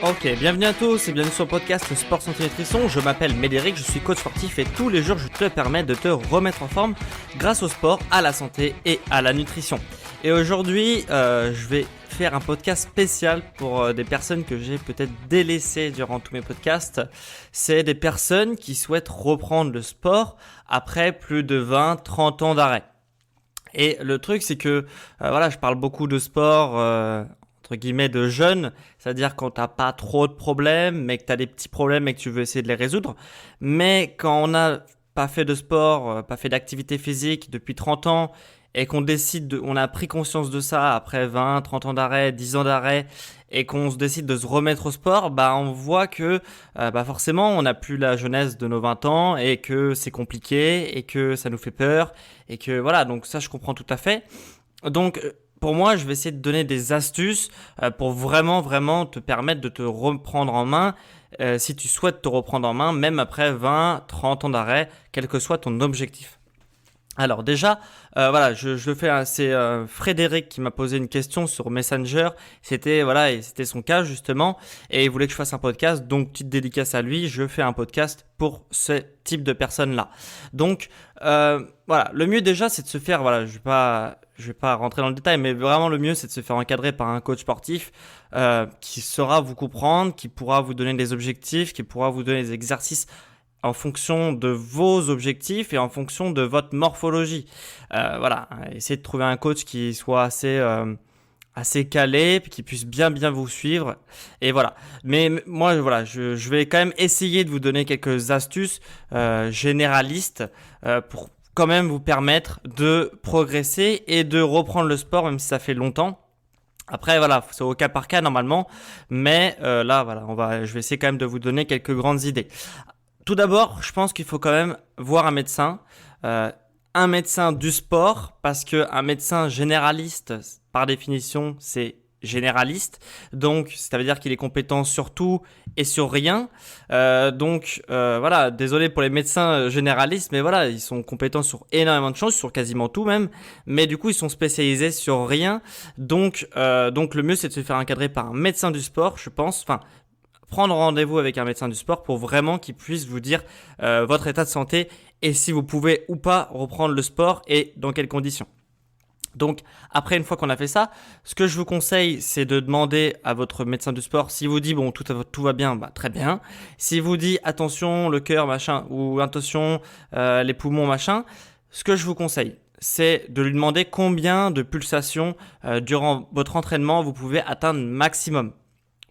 Ok, bienvenue à tous et bienvenue sur le podcast Sport Santé Nutrition. Je m'appelle Médéric, je suis coach sportif et tous les jours je te permets de te remettre en forme grâce au sport, à la santé et à la nutrition. Et aujourd'hui, je vais faire un podcast spécial pour des personnes que j'ai peut-être délaissées durant tous mes podcasts. C'est des personnes qui souhaitent reprendre le sport après plus de 20-30 ans d'arrêt. Et le truc, c'est que je parle beaucoup de sport entre guillemets de jeunes, c'est-à-dire quand t'as pas trop de problèmes, mais que t'as des petits problèmes et que tu veux essayer de les résoudre. Mais quand on n'a pas fait de sport, pas fait d'activité physique depuis 30 ans et qu'on on a pris conscience de ça après 20, 30 ans d'arrêt, 10 ans d'arrêt et qu'on se décide de se remettre au sport, on voit que forcément on n'a plus la jeunesse de nos 20 ans et que c'est compliqué et que ça nous fait peur et que voilà, donc ça je comprends tout à fait. Donc pour moi, je vais essayer de donner des astuces pour vraiment te permettre de te reprendre en main si tu souhaites te reprendre en main, même après 20, 30 ans d'arrêt, quel que soit ton objectif. Alors déjà, je le fais. C'est Frédéric qui m'a posé une question sur Messenger. C'était son cas justement, et il voulait que je fasse un podcast. Donc petite dédicace à lui. Je fais un podcast pour ce type de personnes-là. Donc le mieux déjà, c'est de se faire. Je vais pas rentrer dans le détail, mais vraiment le mieux, c'est de se faire encadrer par un coach sportif qui saura vous comprendre, qui pourra vous donner des objectifs, qui pourra vous donner des exercices en fonction de vos objectifs et en fonction de votre morphologie. Essayez de trouver un coach qui soit assez calé, puis qui puisse bien vous suivre. Et voilà. Mais moi, je vais quand même essayer de vous donner quelques astuces généralistes pour quand même vous permettre de progresser et de reprendre le sport, même si ça fait longtemps. Après, c'est au cas par cas normalement. Mais je vais essayer quand même de vous donner quelques grandes idées. Tout d'abord, je pense qu'il faut quand même voir un médecin du sport, parce qu'un médecin généraliste, par définition, c'est généraliste. Donc, ça veut dire qu'il est compétent sur tout et sur rien. Désolé pour les médecins généralistes, mais voilà, ils sont compétents sur énormément de choses, sur quasiment tout même. Mais du coup, ils sont spécialisés sur rien. Donc le mieux, c'est de se faire encadrer par un médecin du sport, je pense. Prendre rendez-vous avec un médecin du sport pour vraiment qu'il puisse vous dire votre état de santé et si vous pouvez ou pas reprendre le sport et dans quelles conditions. Donc après, une fois qu'on a fait ça, ce que je vous conseille, c'est de demander à votre médecin du sport. S'il vous dit tout va bien, très bien. S'il vous dit attention le cœur machin, ou attention les poumons machin, ce que je vous conseille, c'est de lui demander combien de pulsations durant votre entraînement vous pouvez atteindre maximum.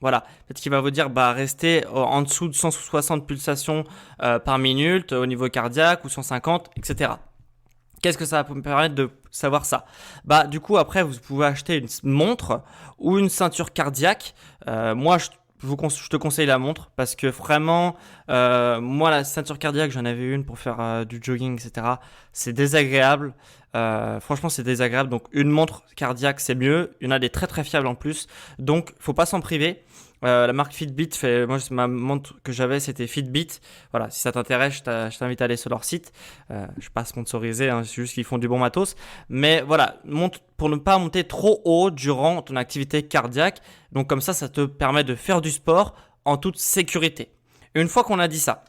Voilà, peut-être qu'il va vous dire restez en dessous de 160 pulsations par minute au niveau cardiaque ou 150, etc. Qu'est-ce que ça va me permettre de savoir ça ? Du coup, après, vous pouvez acheter une montre ou une ceinture cardiaque. Moi, je te conseille la montre parce que vraiment, moi, la ceinture cardiaque, j'en avais une pour faire du jogging, etc. C'est désagréable. Franchement, c'est désagréable. Donc, une montre cardiaque, c'est mieux. Il y en a des très, très fiables en plus. Donc, faut pas s'en priver. La marque Fitbit ma montre que j'avais, c'était Fitbit. Voilà, si ça t'intéresse, je t'invite à aller sur leur site. Je suis pas sponsorisé, c'est juste qu'ils font du bon matos. Mais voilà, pour ne pas monter trop haut durant ton activité cardiaque. Donc comme ça te permet de faire du sport en toute sécurité. Une fois qu'on a dit ça,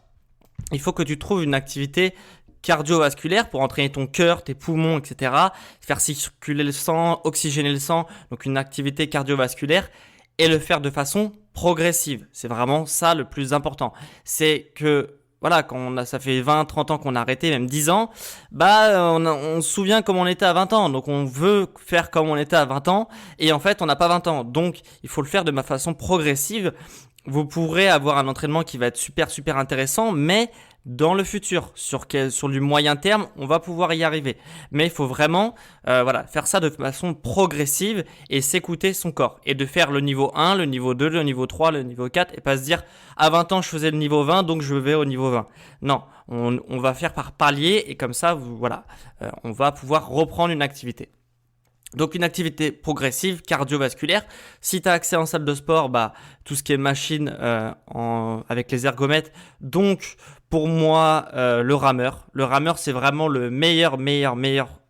il faut que tu trouves une activité cardiovasculaire pour entraîner ton cœur, tes poumons, etc. Faire circuler le sang, oxygéner le sang. Donc une activité cardiovasculaire. Et le faire de façon progressive. C'est vraiment ça le plus important. C'est que, ça fait 20, 30 ans qu'on a arrêté, même 10 ans, on se souvient comme on était à 20 ans. Donc, on veut faire comme on était à 20 ans. Et en fait, on n'a pas 20 ans. Donc, il faut le faire de façon progressive. Vous pourrez avoir un entraînement qui va être super, super intéressant, mais dans le futur, sur du moyen terme, on va pouvoir y arriver. Mais il faut vraiment faire ça de façon progressive et s'écouter son corps. Et de faire le niveau 1, le niveau 2, le niveau 3, le niveau 4 et pas se dire à 20 ans je faisais le niveau 20 donc je vais au niveau 20. Non, on va faire par palier et comme ça, on va pouvoir reprendre une activité. Donc une activité progressive, cardiovasculaire. Si tu as accès en salle de sport, tout ce qui est machine avec les ergomètres. Donc pour moi, le rameur. Le rameur, c'est vraiment le meilleur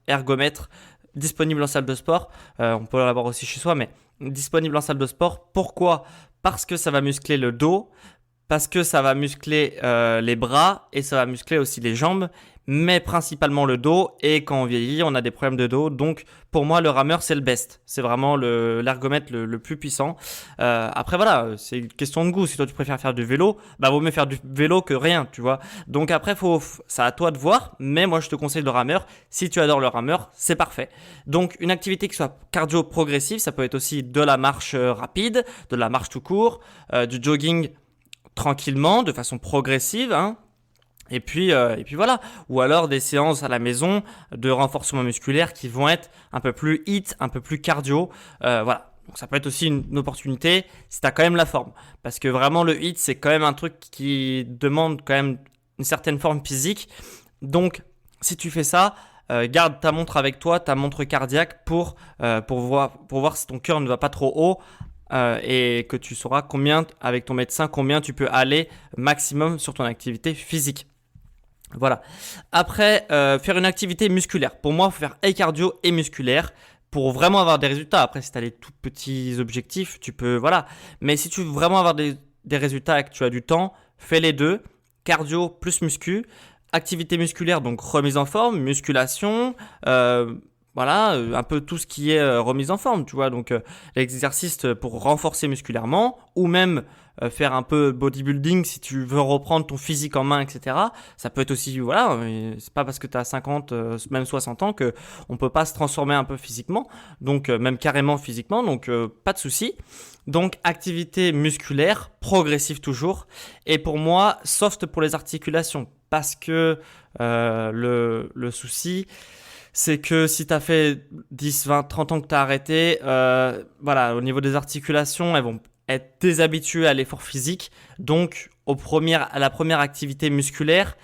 ergomètre disponible en salle de sport. On peut l'avoir aussi chez soi, mais disponible en salle de sport. Pourquoi? Parce que ça va muscler le dos, parce que ça va muscler les bras et ça va muscler aussi les jambes, mais principalement le dos. Et quand on vieillit, on a des problèmes de dos. Donc pour moi, le rameur, c'est le best. C'est vraiment l'ergomètre le plus puissant. Après voilà, c'est une question de goût. Si toi tu préfères faire du vélo, bah vaut mieux faire du vélo que rien, tu vois. Donc après, c'est à toi de voir. Mais moi, je te conseille le rameur. Si tu adores le rameur, c'est parfait. Donc une activité qui soit cardio progressive, ça peut être aussi de la marche rapide, de la marche tout court, du jogging tranquillement, de façon progressive, hein. Et puis voilà. Ou alors des séances à la maison de renforcement musculaire qui vont être un peu plus HIIT, un peu plus cardio. Voilà. Donc ça peut être aussi une opportunité si tu as quand même la forme. Parce que vraiment le HIIT, c'est quand même un truc qui demande quand même une certaine forme physique. Donc si tu fais ça, garde ta montre avec toi, ta montre cardiaque pour voir si ton cœur ne va pas trop haut. Et que tu sauras avec ton médecin, combien tu peux aller maximum sur ton activité physique. Voilà. Après, faire une activité musculaire. Pour moi, il faut faire et cardio et musculaire pour vraiment avoir des résultats. Après, si tu as les tout petits objectifs, tu peux, voilà. Mais si tu veux vraiment avoir des résultats et que tu as du temps, fais les deux. Cardio plus muscu. Activité musculaire, donc remise en forme, musculation, voilà, un peu tout ce qui est remise en forme, tu vois. Donc l'exercice pour renforcer musculairement ou même faire un peu bodybuilding si tu veux reprendre ton physique en main, etc. Ça peut être aussi, voilà, c'est pas parce que tu as 50, même 60 ans que on peut pas se transformer un peu physiquement, donc même carrément physiquement, donc pas de souci. Donc activité musculaire, progressive toujours. Et pour moi, soft pour les articulations. Parce que le souci, c'est que si tu as fait 10, 20, 30 ans que tu as arrêté, voilà, au niveau des articulations, elles vont être déshabituées à l'effort physique. Donc, à la première activité musculaire,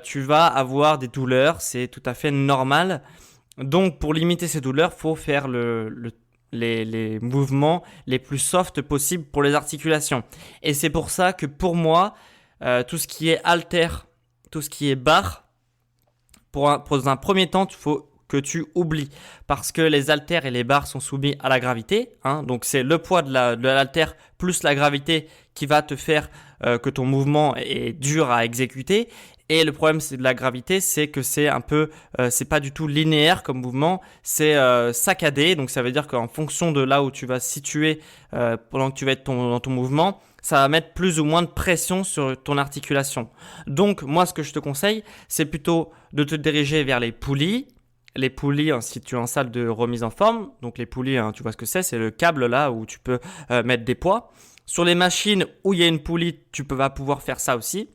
tu vas avoir des douleurs. C'est tout à fait normal. Donc, pour limiter ces douleurs, il faut faire les mouvements les plus soft possibles pour les articulations. Et c'est pour ça que pour moi, tout ce qui est haltère, tout ce qui est barre, pour un premier temps, il faut que tu oublies parce que les haltères et les barres sont soumis à la gravité, hein, donc c'est le poids de l'haltère plus la gravité qui va te faire que ton mouvement est dur à exécuter. Et le problème de la gravité, c'est que c'est un peu, c'est pas du tout linéaire comme mouvement, c'est saccadé. Donc ça veut dire qu'en fonction de là où tu vas situer pendant que tu vas être dans ton mouvement, ça va mettre plus ou moins de pression sur ton articulation. Donc moi, ce que je te conseille, c'est plutôt de te diriger vers les poulies. Les poulies, hein, si tu es en salle de remise en forme, donc les poulies, hein, tu vois ce que c'est le câble là où tu peux mettre des poids. Sur les machines où il y a une poulie, vas pouvoir faire ça aussi.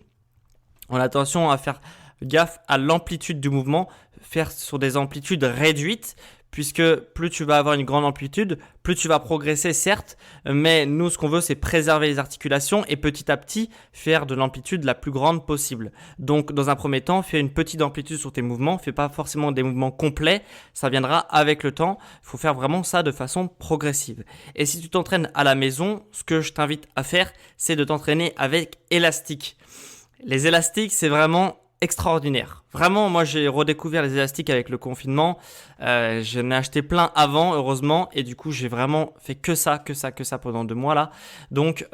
En attention à faire gaffe à l'amplitude du mouvement, faire sur des amplitudes réduites, puisque plus tu vas avoir une grande amplitude, plus tu vas progresser certes, mais nous ce qu'on veut c'est préserver les articulations et petit à petit faire de l'amplitude la plus grande possible. Donc dans un premier temps, fais une petite amplitude sur tes mouvements, fais pas forcément des mouvements complets, ça viendra avec le temps, il faut faire vraiment ça de façon progressive. Et si tu t'entraînes à la maison, ce que je t'invite à faire, c'est de t'entraîner avec élastique. Les élastiques, c'est vraiment extraordinaire. Vraiment, moi j'ai redécouvert les élastiques avec le confinement. J'en ai acheté plein avant, heureusement, et du coup j'ai vraiment fait que ça pendant 2 mois là. Donc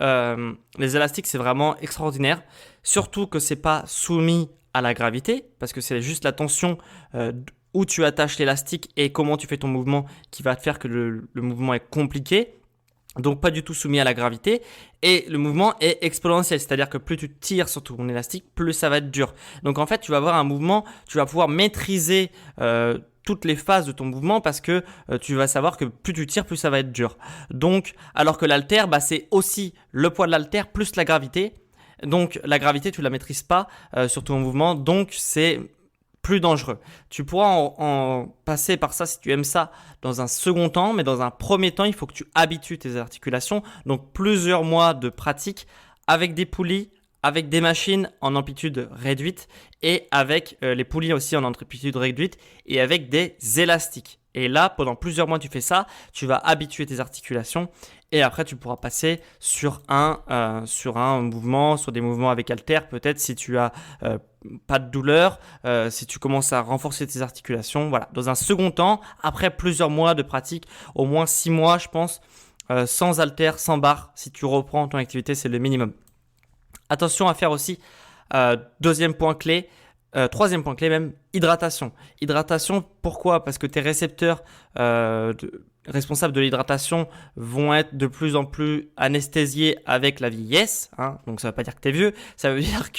les élastiques, c'est vraiment extraordinaire. Surtout que c'est pas soumis à la gravité, parce que c'est juste la tension où tu attaches l'élastique et comment tu fais ton mouvement qui va te faire que le mouvement est compliqué. Donc pas du tout soumis à la gravité et le mouvement est exponentiel, c'est-à-dire que plus tu tires sur ton élastique, plus ça va être dur. Donc en fait tu vas avoir un mouvement, tu vas pouvoir maîtriser toutes les phases de ton mouvement parce que tu vas savoir que plus tu tires, plus ça va être dur. Donc alors que l'haltère, c'est aussi le poids de l'haltère plus la gravité. Donc la gravité tu la maîtrises pas sur ton mouvement, donc c'est plus dangereux. Tu pourras en passer par ça si tu aimes ça dans un second temps, mais dans un premier temps, il faut que tu habitues tes articulations. Donc plusieurs mois de pratique avec des poulies, avec des machines en amplitude réduite et avec les poulies aussi en amplitude réduite et avec des élastiques. Et là, pendant plusieurs mois, tu fais ça, tu vas habituer tes articulations Et après, tu pourras passer sur un mouvement, sur des mouvements avec haltères, peut-être si tu as pas de douleur, si tu commences à renforcer tes articulations. Voilà. Dans un second temps, après plusieurs mois de pratique, au moins 6 mois, je pense, sans haltères, sans barre, si tu reprends ton activité, c'est le minimum. Attention à faire aussi, deuxième point clé, troisième point clé même, hydratation. Hydratation, pourquoi? Parce que tes récepteurs responsables de l'hydratation vont être de plus en plus anesthésiés avec la vieillesse, hein. Donc ça ne veut pas dire que tu es vieux, ça veut dire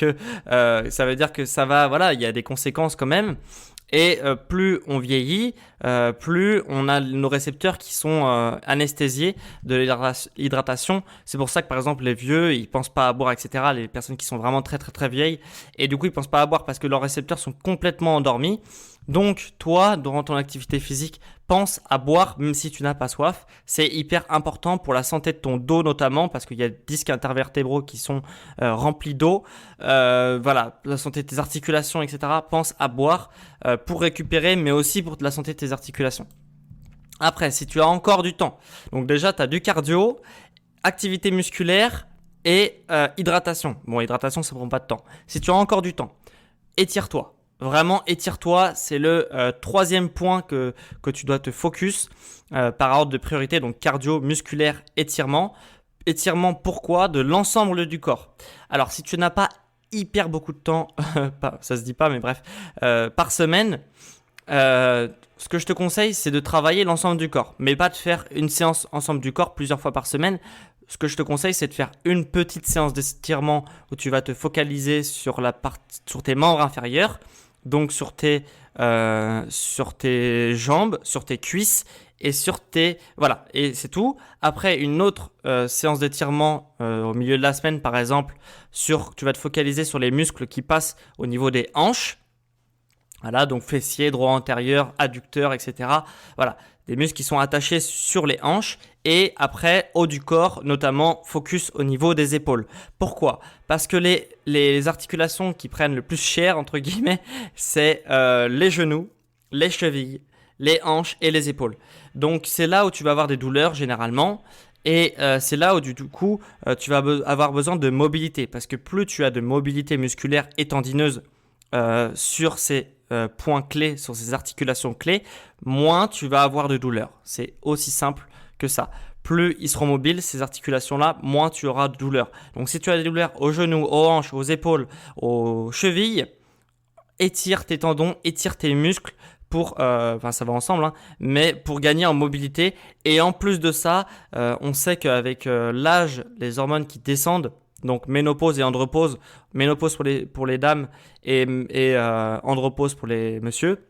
que ça va, voilà, il y a des conséquences quand même. Et plus on vieillit, plus on a nos récepteurs qui sont anesthésiés de l'hydratation. C'est pour ça que par exemple les vieux, ils pensent pas à boire, etc. Les personnes qui sont vraiment très très très vieilles, et du coup ils pensent pas à boire parce que leurs récepteurs sont complètement endormis. Donc toi, durant ton activité physique, pense à boire même si tu n'as pas soif. C'est hyper important pour la santé de ton dos notamment parce qu'il y a des disques intervertébraux qui sont remplis d'eau. Voilà, la santé de tes articulations, etc. Pense à boire pour récupérer, mais aussi pour la santé de tes articulations. Après, si tu as encore du temps, donc déjà tu as du cardio, activité musculaire et hydratation. Bon, hydratation ça prend pas de temps. Si tu as encore du temps, étire-toi. Vraiment, étire-toi, c'est le troisième point que tu dois te focus par ordre de priorité. Donc cardio, musculaire, étirement. Étirement, pourquoi? De l'ensemble du corps. Alors, si tu n'as pas hyper beaucoup de temps, ça se dit pas, mais bref, par semaine, ce que je te conseille, c'est de travailler l'ensemble du corps, mais pas de faire une séance ensemble du corps plusieurs fois par semaine. Ce que je te conseille, c'est de faire une petite séance d'étirement où tu vas te focaliser sur tes membres inférieurs. Donc sur tes jambes, sur tes cuisses et sur tes... Voilà, et c'est tout. Après, une autre séance d'étirement au milieu de la semaine, par exemple, tu vas te focaliser sur les muscles qui passent au niveau des hanches. Voilà, donc fessiers, droit antérieur, adducteur, etc. Voilà, des muscles qui sont attachés sur les hanches. Et après, haut du corps, notamment focus au niveau des épaules. Pourquoi? Parce que les articulations qui prennent le plus cher, entre guillemets, c'est les genoux, les chevilles, les hanches et les épaules. Donc c'est là où tu vas avoir des douleurs généralement. Et c'est là où du coup, tu vas avoir besoin de mobilité. Parce que plus tu as de mobilité musculaire et tendineuse sur ces points clés, sur ces articulations clés, moins tu vas avoir de douleur. C'est aussi simple que ça. Plus ils seront mobiles, ces articulations-là, moins tu auras de douleur. Donc si tu as des douleurs aux genoux, aux hanches, aux épaules, aux chevilles, étire tes tendons, étire tes muscles pour, ça va ensemble, hein, mais pour gagner en mobilité. Et en plus de ça, on sait qu'avec l'âge, les hormones qui descendent, donc ménopause et andropause, ménopause pour les dames et andropause pour les messieurs,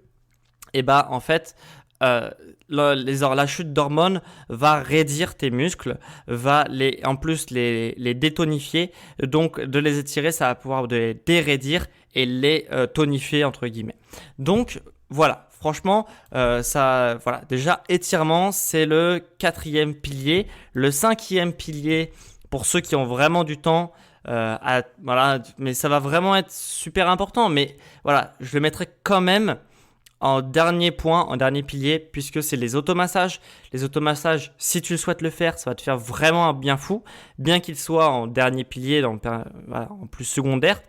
et bah en fait, la chute d'hormones va raidir tes muscles, va en plus les détonifier. Donc de les étirer, ça va pouvoir les déraidir et les tonifier entre guillemets. Donc voilà, franchement, voilà. Déjà étirement, c'est le 4e pilier. Le 5e pilier, pour ceux qui ont vraiment du temps, voilà, mais ça va vraiment être super important. Mais voilà, je le mettrai quand même en dernier point, en dernier pilier, puisque c'est les automassages. Les automassages, si tu le souhaites le faire, ça va te faire vraiment un bien fou, bien qu'il soit en dernier pilier, voilà, en plus secondaire.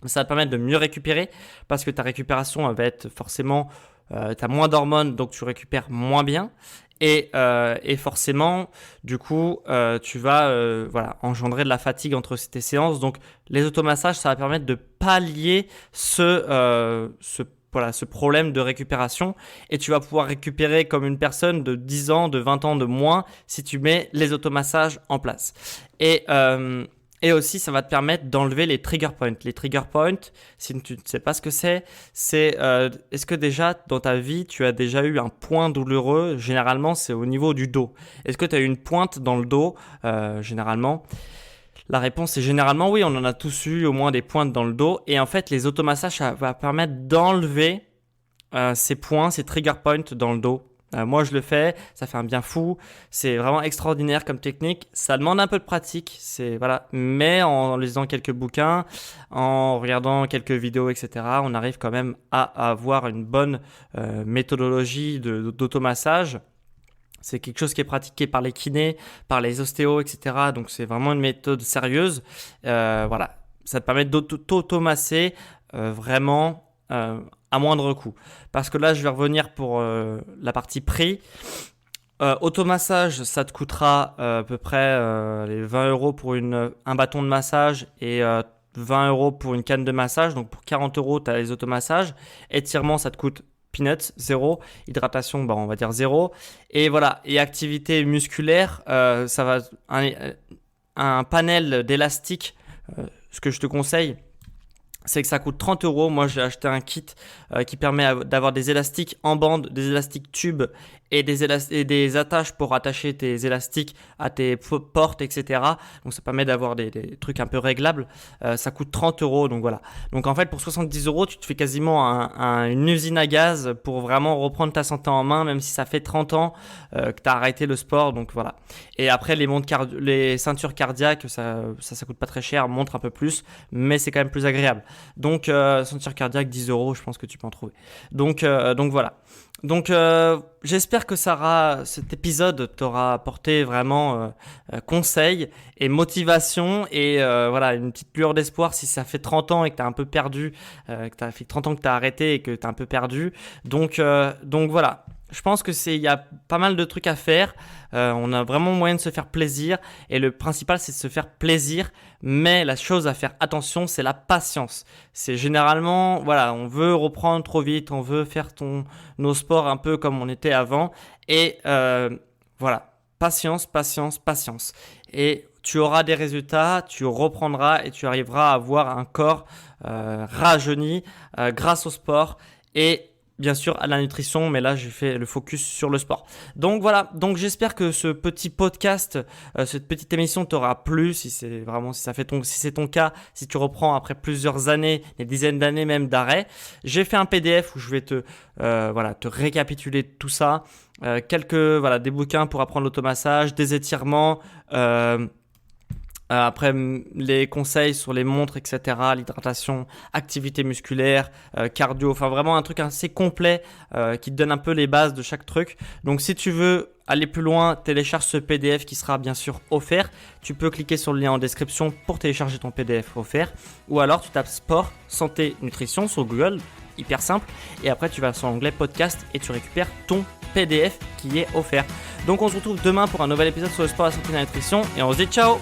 Ça va te permettre de mieux récupérer, parce que ta récupération va être forcément, tu as moins d'hormones, donc tu récupères moins bien. Et forcément, du coup, tu vas voilà, engendrer de la fatigue entre tes séances. Donc, les automassages, ça va permettre de pallier ce problème de récupération, et tu vas pouvoir récupérer comme une personne de 10 ans, de 20 ans de moins si tu mets les automassages en place. Et aussi, ça va te permettre d'enlever les trigger points. Les trigger points, si tu ne sais pas ce que c'est est-ce que déjà dans ta vie, tu as déjà eu un point douloureux? Généralement, c'est au niveau du dos. Est-ce que tu as eu une pointe dans le dos généralement? La réponse est généralement oui, on en a tous eu au moins des pointes dans le dos. Et en fait, les automassages, ça va permettre d'enlever ces points, ces trigger points dans le dos. Moi, je le fais, ça fait un bien fou. C'est vraiment extraordinaire comme technique. Ça demande un peu de pratique, voilà. Mais en lisant quelques bouquins, en regardant quelques vidéos, etc., on arrive quand même à avoir une bonne méthodologie d'automassage. C'est quelque chose qui est pratiqué par les kinés, par les ostéos, etc. Donc c'est vraiment une méthode sérieuse. Voilà, ça te permet d'automasser vraiment à moindre coût. Parce que là, je vais revenir pour la partie prix. Automassage, ça te coûtera à peu près les 20 € pour un bâton de massage et 20 € pour une canne de massage. Donc pour 40 €, tu as les automassages. Étirement, ça te coûte peanuts, 0. Hydratation, on va dire 0. Et voilà. Et activité musculaire, ça va un panel d'élastiques. Ce que je te conseille, c'est que ça coûte 30 €. Moi, j'ai acheté un kit qui permet d'avoir des élastiques en bande, des élastiques tubes et des attaches pour attacher tes élastiques à tes portes, etc. Donc, ça permet d'avoir des trucs un peu réglables. Ça coûte 30 €. Donc, voilà. Donc, en fait, pour 70 €, tu te fais quasiment une usine à gaz pour vraiment reprendre ta santé en main, même si ça fait 30 ans que tu as arrêté le sport. Donc, voilà. Et après, les ceintures cardiaques, ça coûte pas très cher, montre un peu plus, mais c'est quand même plus agréable. Donc, ceinture cardiaque, 10 €, je pense que tu peux en trouver. Donc voilà. Donc, j'espère que cet épisode t'aura apporté vraiment conseils et motivation et voilà, une petite lueur d'espoir si ça fait 30 ans et que tu as un peu perdu, que tu as fait 30 ans que tu as arrêté et que tu as un peu perdu. Donc voilà. Je pense que il y a pas mal de trucs à faire. On a vraiment moyen de se faire plaisir. Et le principal, c'est de se faire plaisir. Mais la chose à faire attention, c'est la patience. C'est généralement, voilà, on veut reprendre trop vite. On veut faire nos sports un peu comme on était avant. Et voilà, patience, patience, patience. Et tu auras des résultats, tu reprendras et tu arriveras à avoir un corps rajeuni grâce au sport. Et bien sûr à la nutrition, mais là j'ai fait le focus sur le sport. Donc voilà, donc j'espère que ce petit podcast, cette petite émission t'aura plu, si c'est ton cas, si tu reprends après plusieurs années, des dizaines d'années même d'arrêt. J'ai fait un PDF où je vais te récapituler tout ça, des bouquins pour apprendre l'automassage, des étirements. Après, les conseils sur les montres, etc., l'hydratation, activité musculaire, cardio, enfin vraiment un truc assez complet qui te donne un peu les bases de chaque truc. Donc si tu veux aller plus loin, télécharge ce PDF qui sera bien sûr offert. Tu peux cliquer sur le lien en description pour télécharger ton PDF offert. Ou alors tu tapes sport, santé, nutrition sur Google, hyper simple. Et après tu vas sur l'onglet podcast et tu récupères ton PDF qui est offert. Donc on se retrouve demain pour un nouvel épisode sur le sport, la santé et la nutrition. Et on se dit ciao!